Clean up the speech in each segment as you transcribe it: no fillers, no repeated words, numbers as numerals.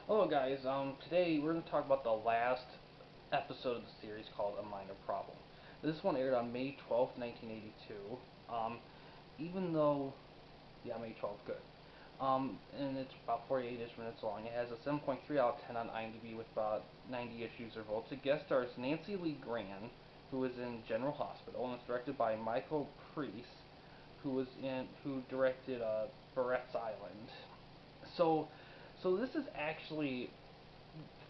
Hello guys, today we're going to talk about the last episode of the series called A Minor Problem. This one aired on May 12th, 1982. Even though, yeah, May 12th, good. And it's about 48-ish minutes long. It has a 7.3 out of 10 on IMDb with about 90-ish user votes. It guest stars Nancy Lee Grahn, who is in General Hospital, and it's directed by Michael Priest, who directed Barrett's Island. So, so this is actually,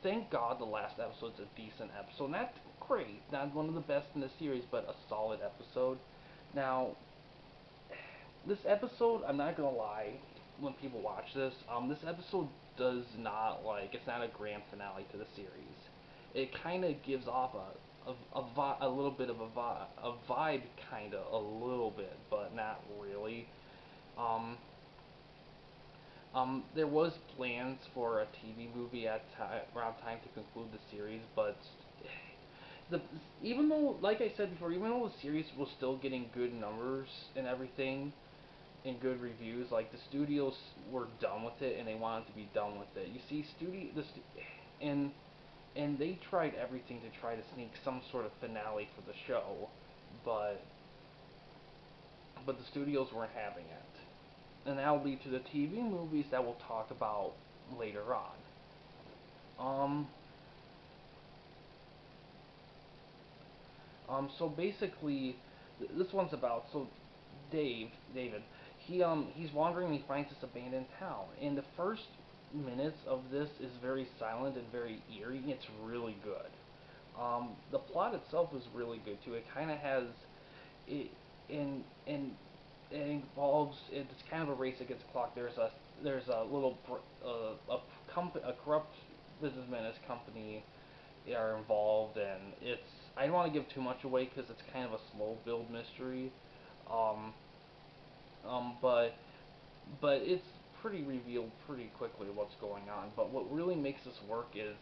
thank God, the last episode's a decent episode. Not great, not one of the best in the series, but a solid episode. Now, this episode, I'm not gonna lie, when people watch this, this episode does not it's not a grand finale to the series. It kind of gives off a little bit of a vibe, kind of a little bit, but not really. Um, there was plans for a TV movie around time to conclude the series, but the even though, like I said before, even though the series was still getting good numbers and everything and good reviews, like the studios were done with it and they wanted to be done with it. You see, and and they tried everything to try to sneak some sort of finale for the show, but the studios weren't having it, and that'll lead to the TV movies that we'll talk about later on. Um, so basically, this one's about David. He's wandering and he finds this abandoned town. And the first minutes of this is very silent and very eerie. It's really good. The plot itself is really good too. It kind of has it in it involves it's kind of a race against the clock. There's a little a corrupt businessman and his company are involved, and I don't want to give too much away because it's kind of a slow build mystery. Um, but it's pretty revealed pretty quickly what's going on. But what really makes this work is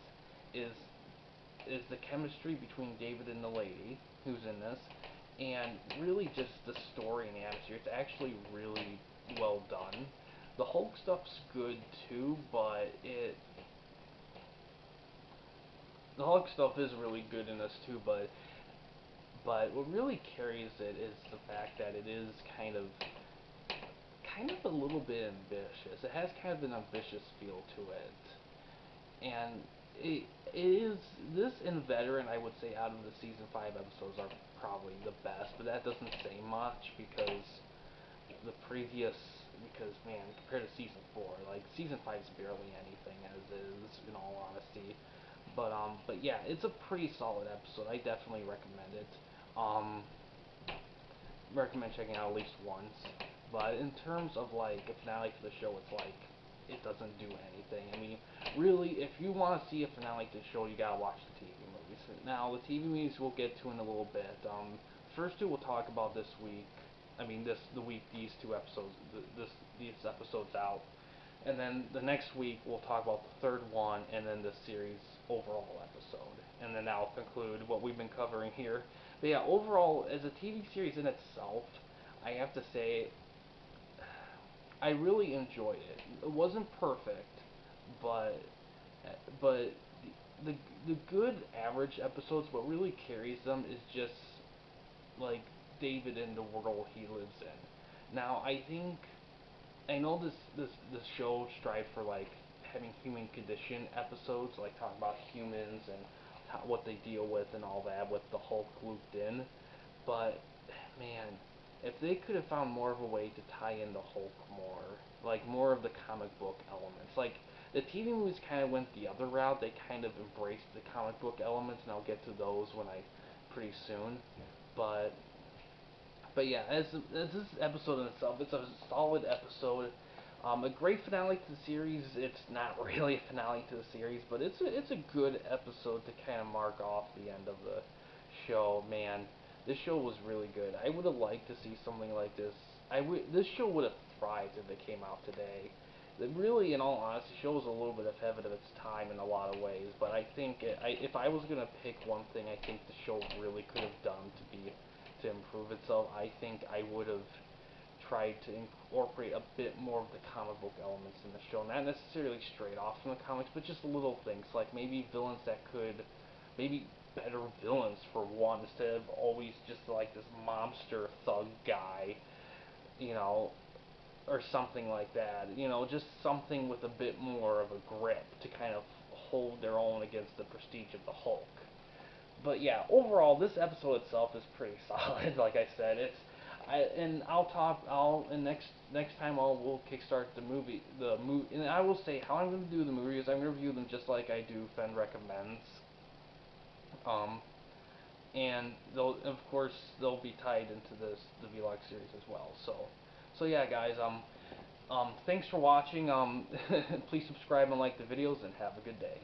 is the chemistry between David and the lady who's in this, and really just the story and the atmosphere. It's actually really well done. The Hulk stuff's good too, but the Hulk stuff is really good in this too. But what really carries it is the fact that it is kind of a little bit ambitious. It has kind of an ambitious feel to it, and it is this and Veteran. I would say out of the season 5 episodes are probably the best, but that doesn't say much the previous because man, compared to season 4, like season 5 is barely anything as is, in all honesty. But yeah, it's a pretty solid episode. I definitely recommend it. Um, recommend checking out at least once. But in terms of like a finale to the show, it's like it doesn't do anything. I mean, really, if you want to see a finale to the show, you gotta watch the TV movies. Now, the TV movies we'll get to in a little bit. First two we'll talk about this week. I mean, the week these two episodes, these episodes out, and then the next week we'll talk about the third one, and then the series overall episode, and then that'll conclude what we've been covering here. But yeah, overall, as a TV series in itself, I have to say I really enjoyed it. It wasn't perfect, but but the the good average episodes, what really carries them is just like David and the world he lives in. Now I know this show strives for like having human condition episodes, like talking about humans and what they deal with and all that with the Hulk looped in. But man, if they could have found more of a way to tie in the Hulk more, like more of the comic book elements, like the TV movies kind of went the other route. They kind of embraced the comic book elements, and I'll get to those pretty soon. But yeah, as this episode in itself, it's a solid episode. A great finale to the series. It's not really a finale to the series, but it's a good episode to kind of mark off the end of the show. Man, this show was really good. I would have liked to see something like this. This show would have thrived if it came out today. It really, in all honesty, shows a little bit ahead of its time in a lot of ways. But I think if I was gonna pick one thing, I think the show really could have done to improve itself. I think I would have tried to incorporate a bit more of the comic book elements in the show. Not necessarily straight off from the comics, but just little things, like maybe villains that could, maybe better villains for one, instead of always just like this mobster thug guy, you know, or something like that. You know, just something with a bit more of a grip to kind of hold their own against the prestige of the Hulk. But yeah, overall, this episode itself is pretty solid. Like I said, and next time we'll kickstart the movie, and I will say how I'm going to do the movies. I'm going to review them just like I do Fenn recommends. Um, and they'll, of course, they'll be tied into the Vlog series as well. So yeah, guys. Thanks for watching. Please subscribe and like the videos, and have a good day.